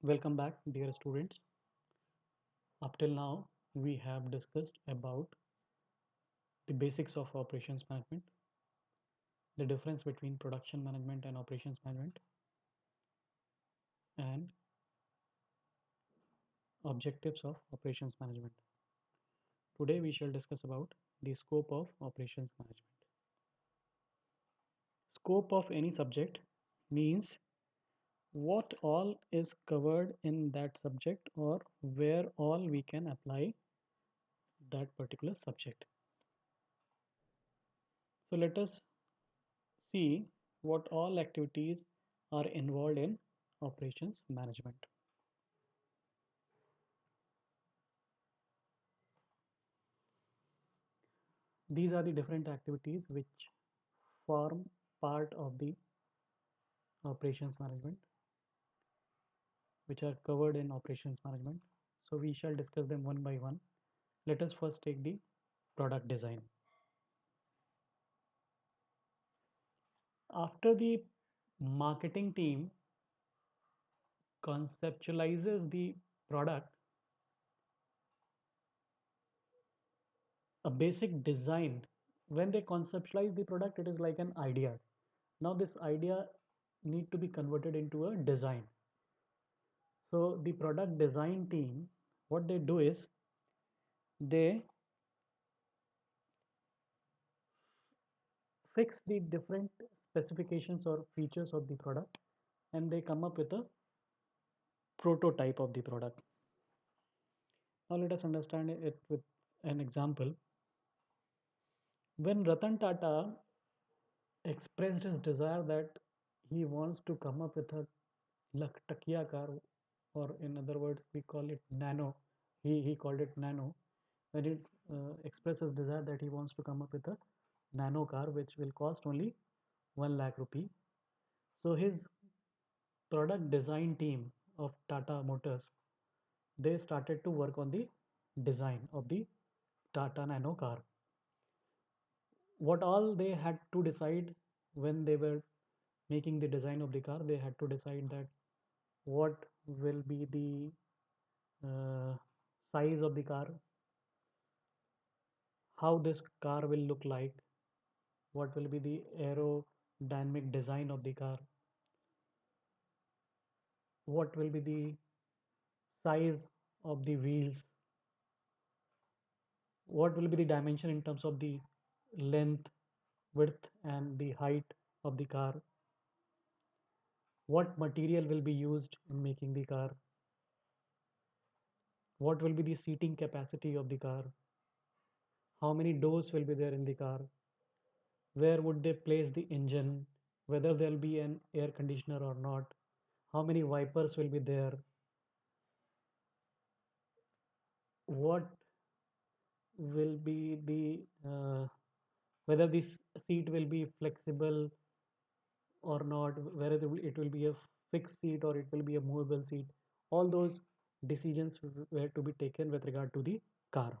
Welcome back, dear students. Up till now, we have discussed about the basics of operations management, the difference between production management and operations management, and objectives of operations management. Today, we shall discuss about the scope of operations management. Scope of any subject means what all is covered in that subject or where all we can apply that particular subject. So let us see what all activities are involved in operations management. These are the different activities which form part of the operations management, which are covered in operations management. So we shall discuss them one by one. Let us first take the product design. After the marketing team conceptualizes the product, a basic design, when they conceptualize the product, it is like an idea. Now this idea need to be converted into a design. So the product design team, what they do is they fix the different specifications or features of the product, and they come up with a prototype of the product. Now let us understand it with an example. When Ratan Tata expressed his desire that he wants to come up with a Laktakia car, or in other words, we call it Nano. He called it Nano. When he expressed his desire that he wants to come up with a Nano car, which will cost only 1 lakh rupee. So his product design team of Tata Motors, they started to work on the design of the Tata Nano car. What all they had to decide when they were making the design of the car, they had to decide that what will be the size of the car, how this car will look like, what will be the aerodynamic design of the car, what will be the size of the wheels, what will be the dimension in terms of the length, width, and the height of the car, what material will be used in making the car, what will be the seating capacity of the car, how many doors will be there in the car, where would they place the engine, whether there will be an air conditioner or not, how many wipers will be there, what will be the whether this seat will be flexible or not, whether it will be a fixed seat or it will be a movable seat. All those decisions were to be taken with regard to the car.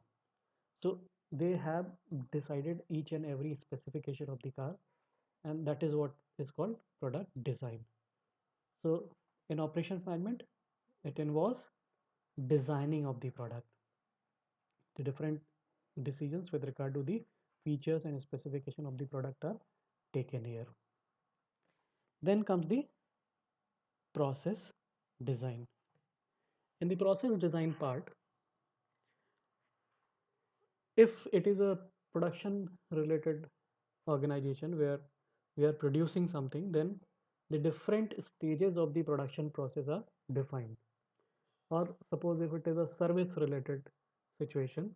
So they have decided each and every specification of the car, and that is what is called product design. So in operations management, it involves designing of the product. The different decisions with regard to the features and specification of the product are taken here. Then comes the process design. In the process design part, if it is a production related organization where we are producing something, then the different stages of the production process are defined. Or suppose if it is a service related situation,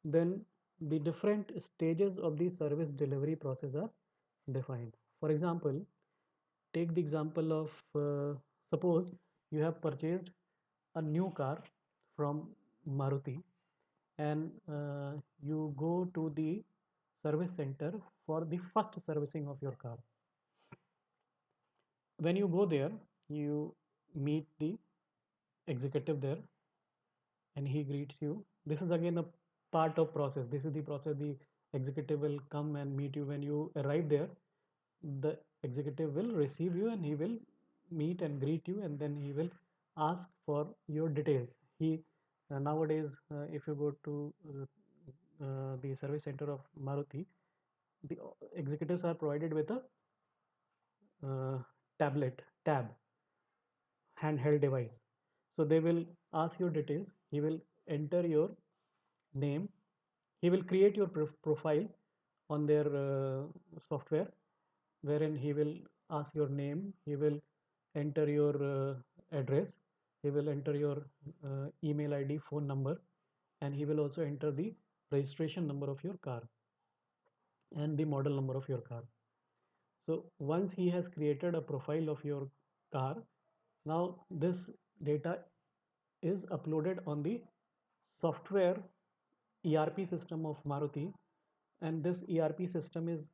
then the different stages of the service delivery process are defined. For example, take the example of suppose you have purchased a new car from Maruti, and you go to the service center for the first servicing of your car. When you go there, you meet the executive there, and he greets you. This is again a part of process. This is the process. The executive will come and meet you. When you arrive there, the executive will receive you and he will meet and greet you, and then he will ask for your details. He Nowadays, if you go to the service center of Maruti, the executives are provided with a uh, tab handheld device. So they will ask your details. He will enter your name. He will create your profile on their software, wherein he will ask your name. He will enter your address. He will enter your email ID, phone number, and he will also enter the registration number of your car and the model number of your car. So once he has created a profile of your car, now this data is uploaded on the software ERP system of Maruti, and this ERP system is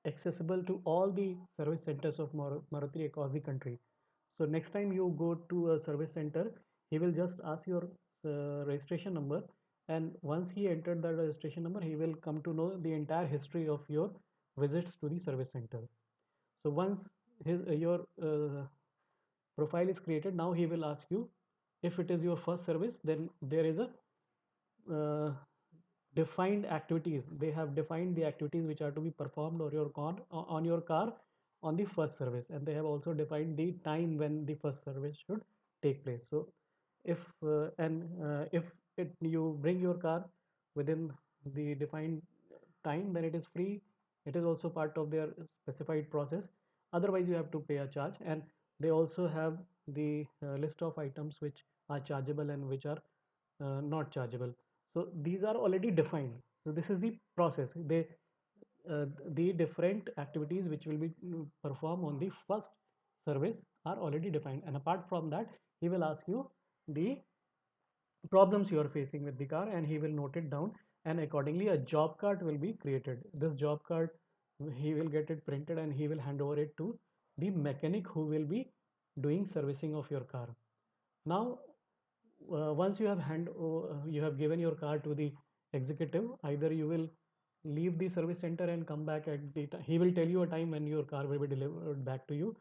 accessible to all the service centers of Maruti across the country. So next time you go to a service center, he will just ask your registration number, and once he entered the registration number, he will come to know the entire history of your visits to the service center. So once your profile is created, now he will ask you, if it is your first service, then there is a uh, defined activities. They have defined the activities which are to be performed on your car on the first service, and they have also defined the time when the first service should take place. So if you bring your car within the defined time, then it is free. It is also part of their specified process. Otherwise, you have to pay a charge, and they also have the list of items which are chargeable and which are not chargeable. So these are already defined. So this is the process. The different activities which will be performed on the first service are already defined, and apart from that, he will ask you the problems you are facing with the car, and he will note it down, and accordingly a job card will be created. This job card, he will get it printed, and he will hand over it to the mechanic who will be doing servicing of your car. Now once you have given your car to the executive, either you will leave the service center and come back at the time. He will tell you a time when your car will be delivered back to you.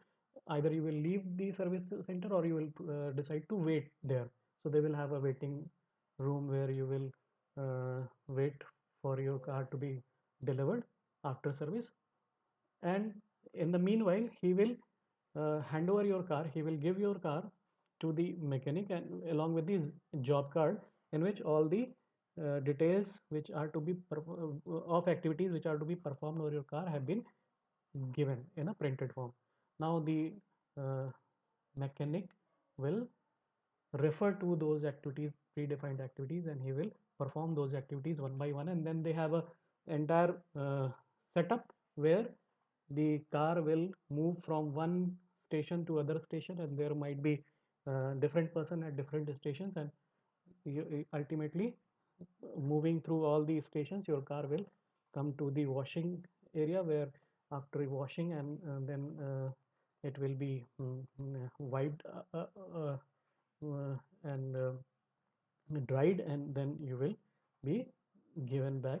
Either you will leave the service center, or you will decide to wait there. So they will have a waiting room where you will wait for your car to be delivered after service. And in the meanwhile, he will hand over your car. He will give your car to the mechanic, and along with his job card, in which all the details which are to be of activities which are to be performed over your car have been given in a printed form. Now the uh, mechanic will refer to those activities, predefined activities, and he will perform those activities one by one, and then they have a entire setup where the car will move from one station to other station, and there might be different person at different stations, and ultimately moving through all these stations, your car will come to the washing area, where after washing, and then it will be wiped and dried, and then you will be given back,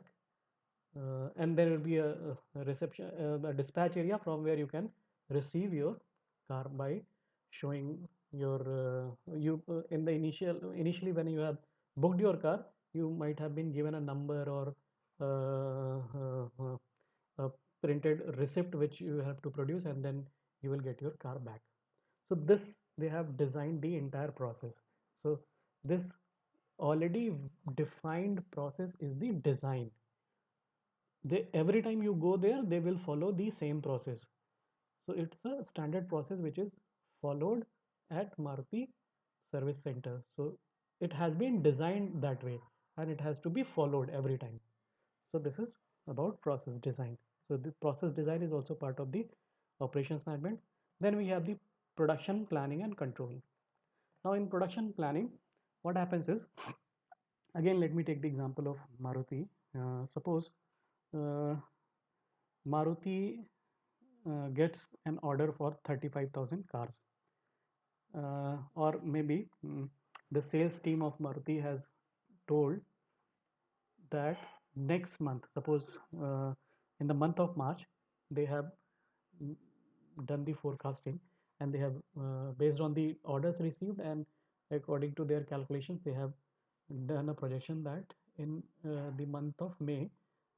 and there will be a reception, a dispatch area from where you can receive your car by showing your you in the initially when you have booked your car, you might have been given a number or a printed receipt which you have to produce, and then you will get your car back. So this, they have designed the entire process. So this already defined process is the design. They, every time you go there, they will follow the same process. So it's a standard process which is followed at Maruti service center. So it has been designed that way, and it has to be followed every time. So this is about process design. So the process design is also part of the operations management. Then we have the production planning and control. Now in production planning, what happens is, again let me take the example of Maruti. Suppose uh, Maruti gets an order for 35,000 cars, or maybe the sales team of Maruti has told that next month, suppose in the month of March, they have mm, done the forecasting, and they have based on the orders received and according to their calculations, they have done a projection that in the month of May,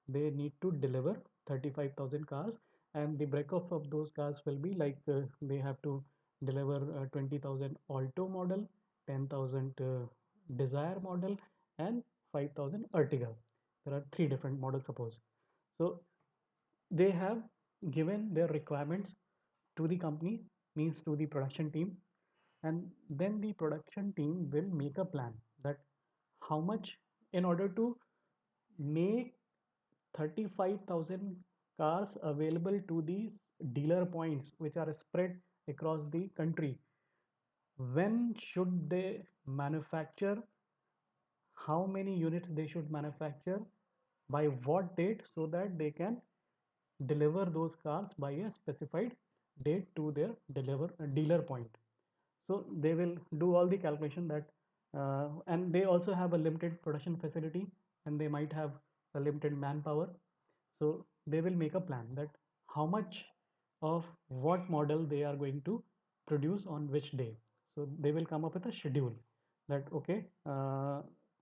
they need to deliver 35,000 cars, and the breakup of those cars will be like they have to deliver 20,000 Alto model, 10,000 Desire model, and 5,000 Ertiga. There are three different models, suppose. So they have given their requirements to the company, means to the production team, and then the production team will make a plan that how much, in order to make 35,000 cars available to these dealer points which are spread across the country, when should they manufacture, how many units they should manufacture, by what date, so that they can deliver those cars by a specified date to their dealer point. So they will do all the calculation that and they also have a limited production facility, and they might have a limited manpower. So they will make a plan that how much of what model they are going to produce on which day. So they will come up with a schedule that okay,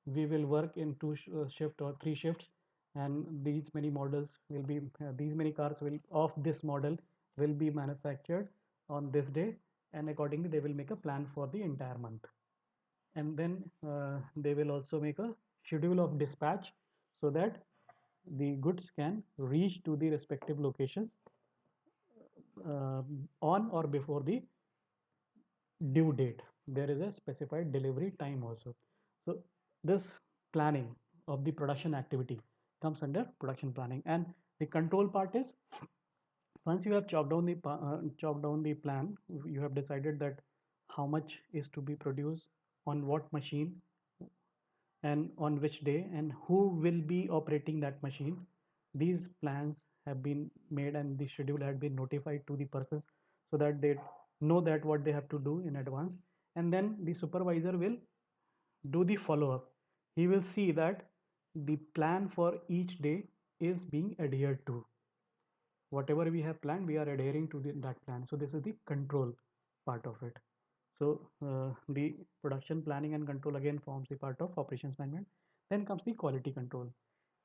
we will work in two shift or three shifts, and these many models will be these many cars will of this model will be manufactured on this day, and accordingly they will make a plan for the entire month. And then they will also make a schedule of dispatch, so that the goods can reach to the respective locations on or before the due date. There is a specified delivery time also. So this planning of the production activity comes under production planning. And the control part is, once you have chalked down the plan, you have decided that how much is to be produced on what machine and on which day, and who will be operating that machine. These plans have been made, and the schedule had been notified to the persons, so that they know that what they have to do in advance. And then the supervisor will do the follow up. He will see that the plan for each day is being adhered to. Whatever we have planned, we are adhering to that plan. So this is the control part of it. So the production planning and control again forms the part of operations management. Then comes the quality control.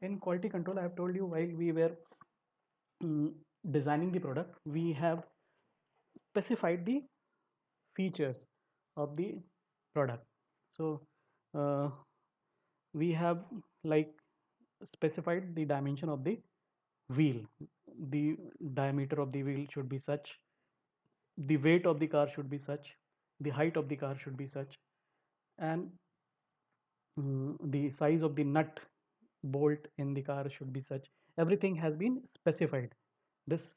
In quality control, I have told you, while we were mm, designing the product, we have specified the features of the product. So uh, we have like specified the dimension of the wheel. The diameter of the wheel should be such, the weight of the car should be such, the height of the car should be such, and the size of the nut bolt in the car should be such. Everything has been specified. This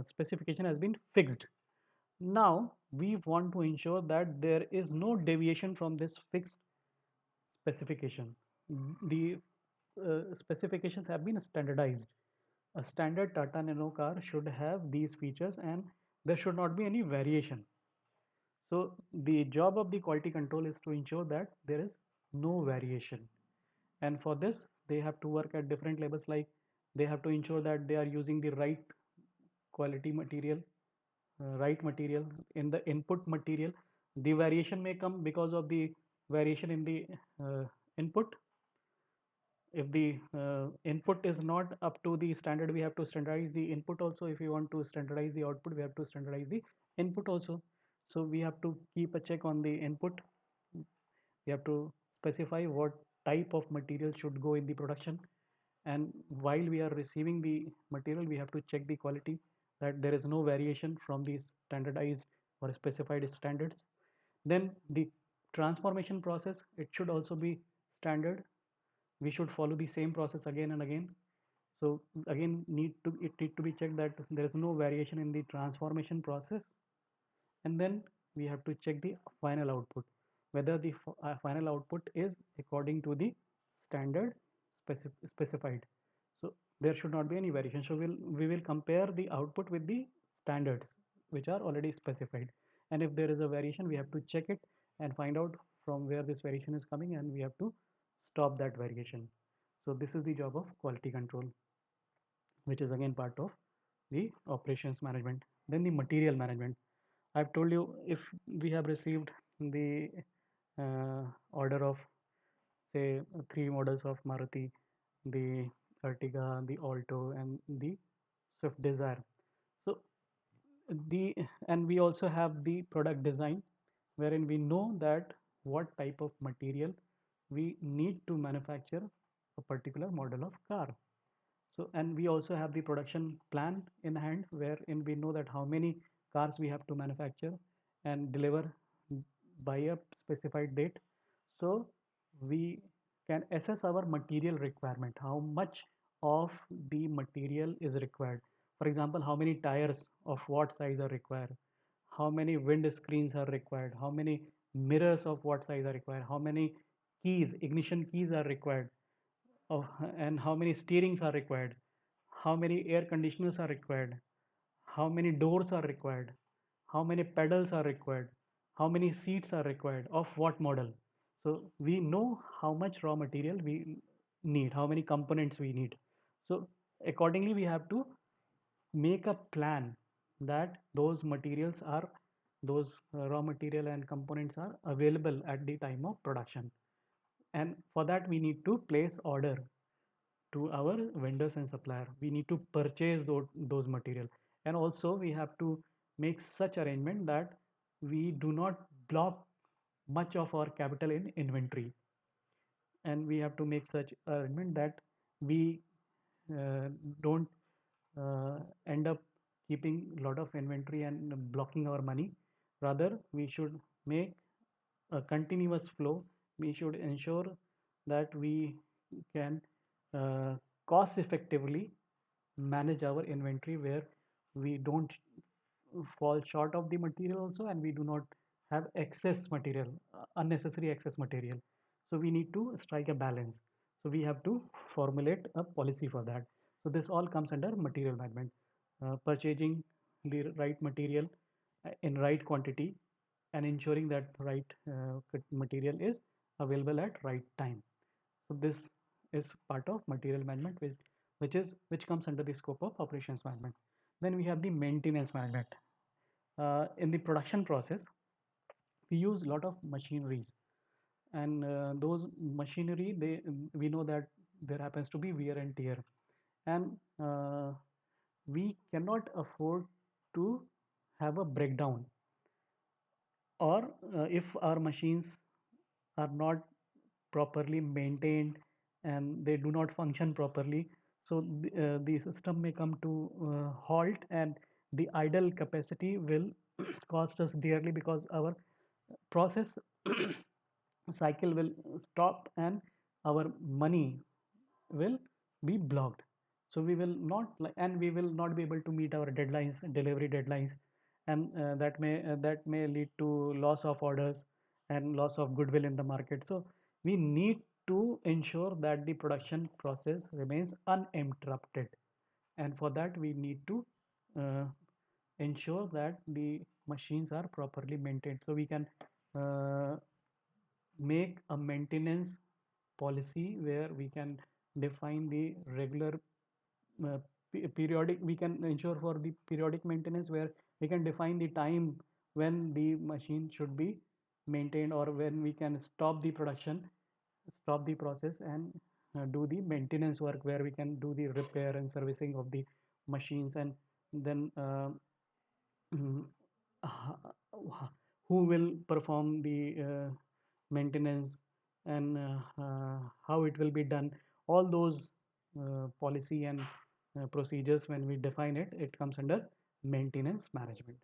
specification has been fixed. Now we want to ensure that there is no deviation from this fixed specification. The specifications have been standardized. A standard Tata Nano car should have these features, and there should not be any variation. So the job of the quality control is to ensure that there is no variation. And for this, they have to work at different levels, like they have to ensure that they are using the right quality material, right material in the input material. The variation may come because of the variation in the input. If the input is not up to the standard, we have to standardize the input also. If we want to standardize the output, we have to standardize the input also. So we have to keep a check on the input. We have to specify what type of material should go in the production, and while we are receiving the material, we have to check the quality, that there is no variation from the standardized or specified standards. Then the transformation process, it should also be standard. We should follow the same process again and again. So again, it need to be checked that there is no variation in the transformation process. And then we have to check the final output, whether the final output is according to the standard specified. So there should not be any variation. So we will compare the output with the standards which are already specified, and if there is a variation, we have to check it and find out from where this variation is coming, and we have to stop that variation. So this is the job of quality control, which is again part of the operations management. Then the material management. I've told you, if we have received the order of say three models of Maruti, the Ertiga, the Alto, and the Swift Desire. So the and we also have the product design, wherein we know that what type of material we need to manufacture a particular model of car. So, and we also have the production plan in hand, wherein we know that how many cars we have to manufacture and deliver by a specified date. So we can assess our material requirement, how much of the material is required. For example, how many tires of what size are required, how many wind screens are required, how many mirrors of what size are required, how many keys, ignition keys are required, of, and how many steerings are required, how many air conditioners are required, how many doors are required, how many pedals are required, how many seats are required, of what model. So we know how much raw material we need, how many components we need. So accordingly, we have to make a plan that those raw material and components are available at the time of production. And for that, we need to place order to our vendors and supplier. We need to purchase those material, and also we have to make such arrangement that we do not block much of our capital in inventory, and we have to make such arrangement that we don't end up keeping a lot of inventory and blocking our money. Rather, we should make a continuous flow. We should ensure that we can uh, cost effectively manage our inventory, where we don't fall short of the material also, and we do not have excess material, unnecessary excess material. So we need to strike a balance. So we have to formulate a policy for that. So this all comes under material management, purchasing the right material in right quantity, and ensuring that right material is available at right time. So this is part of material management, which comes under the scope of operations management. Then we have the maintenance management. In the production process, we use a lot of machineries, and those machinery, they we know that there happens to be wear and tear, and we cannot afford to have a breakdown, or if our machines are not properly maintained and they do not function properly, so the system may come to halt, and the idle capacity will cost us dearly, because our process cycle will stop and our money will be blocked. So we will not and we will not be able to meet our deadlines, delivery deadlines, and that may lead to loss of orders and loss of goodwill in the market. So we need to ensure that the production process remains uninterrupted, and for that we need to uh, ensure that the machines are properly maintained. So we can uh, make a maintenance policy, where we can define the regular uh, periodic, we can ensure for the periodic maintenance, where we can define the time when the machine should be maintained, or when we can stop the production, stop the process, and do the maintenance work, where we can do the repair and servicing of the machines. And then mm, who will perform the maintenance, and how it will be done. All those policy and procedures, when we define it, it comes under maintenance management.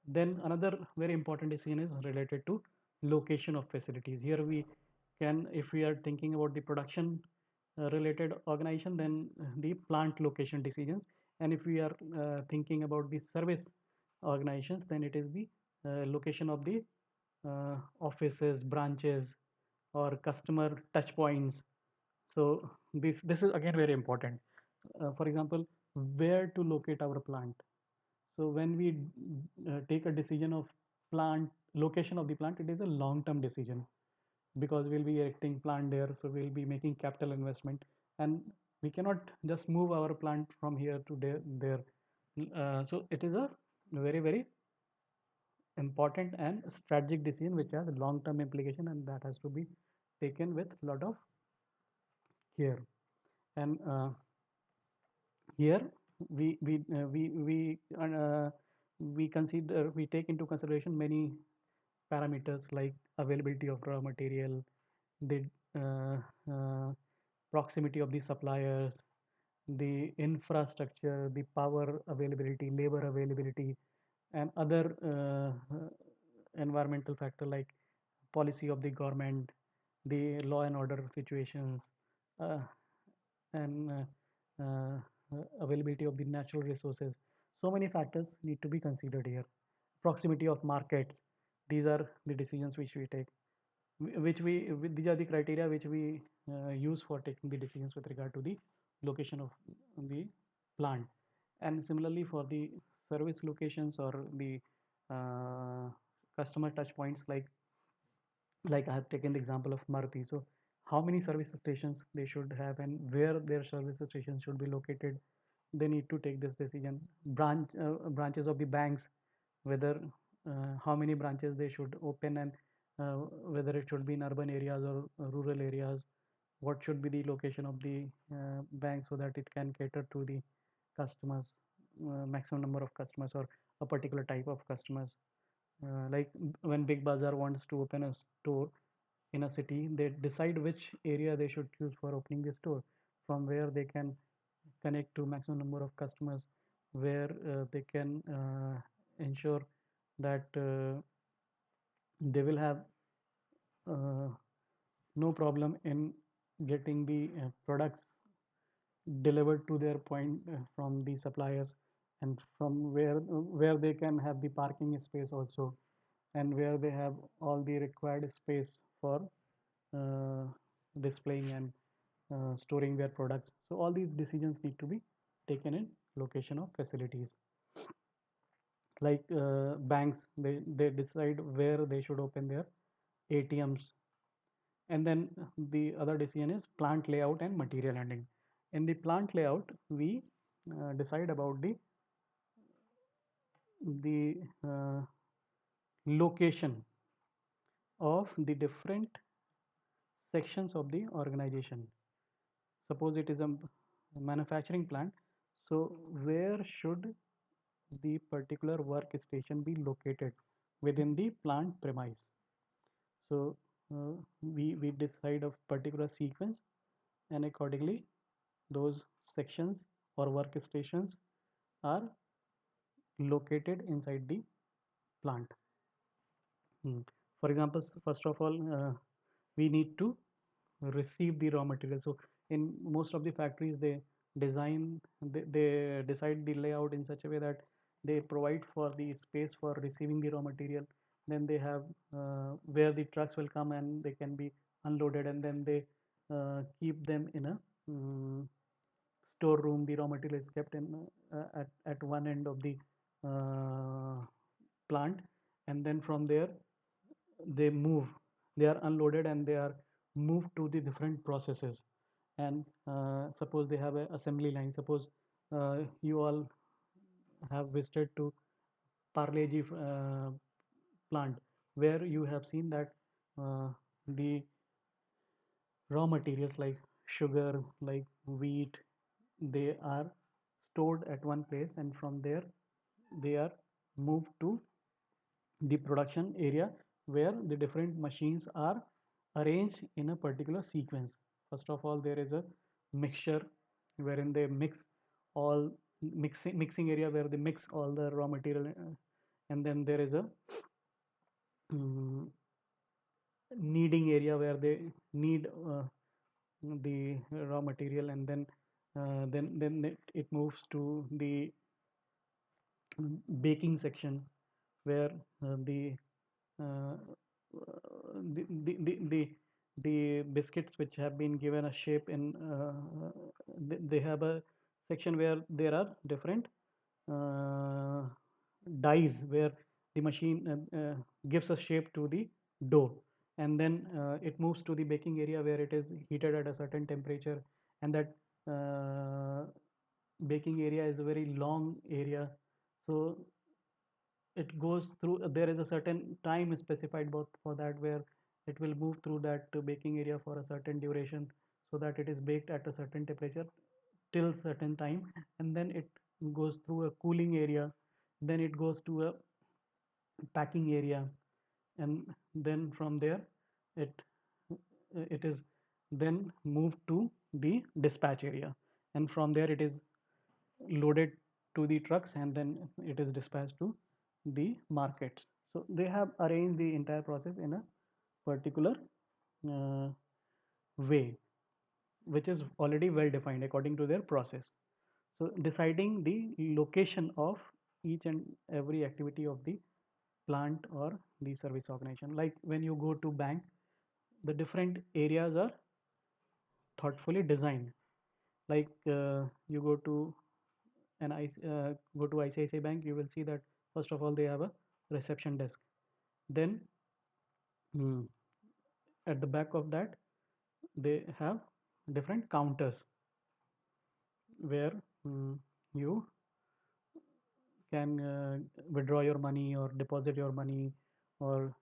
Then another very important decision is related to location of facilities. Here we can, if we are thinking about the production related organization, then the plant location decisions. And if we are thinking about the service organizations, then it is the location of the offices, branches, or customer touch points. So this is again very important. For example, where to locate our plant. So when we take a decision of plant location of the plant, it is a long-term decision, because we'll be erecting plant there, so we'll be making capital investment, and we cannot just move our plant from here to there. So it is a very important and strategic decision which has long term implication, and that has to be taken with a lot of care. And here we consider, we take into consideration many parameters like availability of raw material, the uh, uh, proximity of the suppliers, the infrastructure, the power availability, labor availability, and other environmental factor like policy of the government, the law and order situations, uh, and availability of the natural resources. So many factors need to be considered here. Proximity of markets. These are the decisions which we take, these are the criteria which we use for taking the decisions with regard to the location of the plant. And similarly for the service locations or the uh, customer touch points, like I have taken the example of Maruti. So how many service stations they should have and where their service stations should be located, they need to take this decision. Branches of the banks, whether how many branches they should open, and whether it should be in urban areas or rural areas, what should be the location of the bank so that it can cater to the customers, maximum number of customers or a particular type of customers. Like when Big Bazaar wants to open a store in a city, they decide which area they should choose for opening the store, from where they can connect to maximum number of customers, where they can ensure that they will have uh, no problem in getting the products delivered to their point from the suppliers, and from where they can have the parking space also, and where they have all the required space for uh, displaying and storing their products. So all these decisions need to be taken in location of facilities. Like banks, they decide where they should open their ATMs. And then the other decision is plant layout and material handling. In the plant layout, we decide about the location of the different sections of the organization. Suppose it is a manufacturing plant, so where should the particular workstation be located within the plant premise? So we decide a particular sequence, and accordingly those sections or workstations are located inside the plant. For example, first of all, we need to receive the raw material. So in most of the factories, they decide the layout in such a way that they provide for the space for receiving the raw material. Then they have where the trucks will come and they can be unloaded, and then they keep them in a storeroom. The raw material is kept in at one end of the uh, plant, and then from there they move, they are unloaded and they are moved to the different processes. And suppose they have a assembly line. Suppose you all have visited to Parleji plant, where you have seen that the raw materials like sugar, like wheat, they are stored at one place, and from there they are moved to the production area, where the different machines are arranged in a particular sequence. First of all, there is a mixture wherein they mix all, mixing area where they mix all the raw material, and then there is a um, kneading area where they knead the raw material, and then it moves to the baking section, where uh, the the biscuits which have been given a shape in they have a section where there are different uh, dies, where the machine gives a shape to the dough, and then it moves to the baking area where it is heated at a certain temperature, and that baking area is a very long area. So it goes through, there is a certain time specified both for that, where it will move through that baking area for a certain duration, so that it is baked at a certain temperature till certain time, and then it goes through a cooling area, then it goes to a packing area, and then from there it it is then moved to the dispatch area, and from there it is loaded to the trucks, and then it is dispatched to the markets. So they have arranged the entire process in a particular uh, way, which is already well defined according to their process. So deciding the location of each and every activity of the plant or the service organization, like when you go to bank, the different areas are thoughtfully designed. Like you go to go to ICICI Bank, you will see that first of all they have a reception desk. Then mm, at the back of that they have different counters where you can withdraw your money or deposit your money, or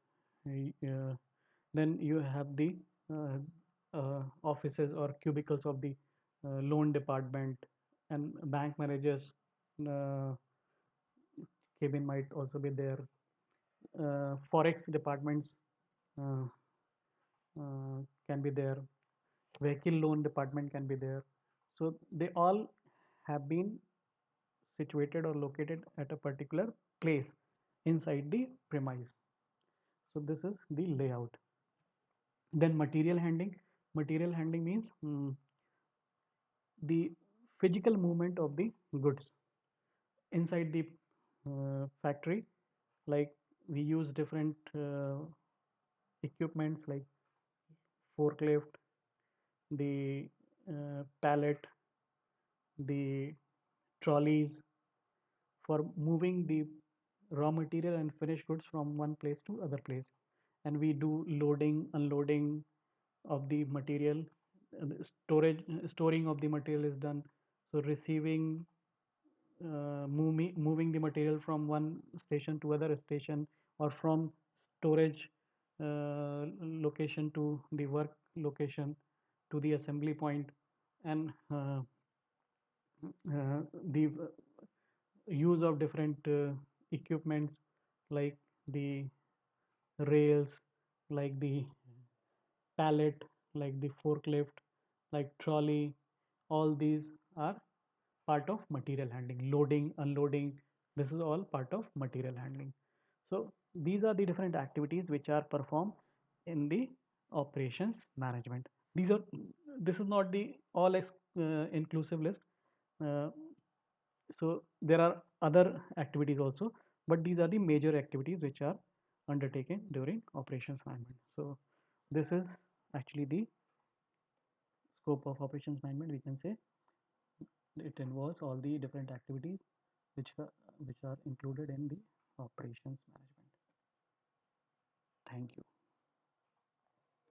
then you have the uh, offices or cubicles of the loan department, and bank managers uh, cabin might also be there. Forex departments uh, can be there. Vehicle loan department can be there. So they all have been situated or located at a particular place inside the premise. So this is the layout. Then material handling. Material handling means the physical movement of the goods inside the factory. Like we use different equipments like forklift, the pallet, the trolleys, for moving the raw material and finished goods from one place to other place. And we do loading, unloading of the material, storing of the material is done. So receiving, moving the material from one station to other station, or from storage location to the work location, to the assembly point, and the use of different equipments, like the rails, like the pallet, like the forklift, like trolley. All these are part of material handling. Loading, unloading, this is all part of material handling. So these are the different activities which are performed in the operations management. These are, this is not the all inclusive list. Uh, so there are other activities also, but these are the major activities which are undertaken during operations management. So this is actually the scope of operations management. We can say it involves all the different activities which are included in the operations management. Thank you.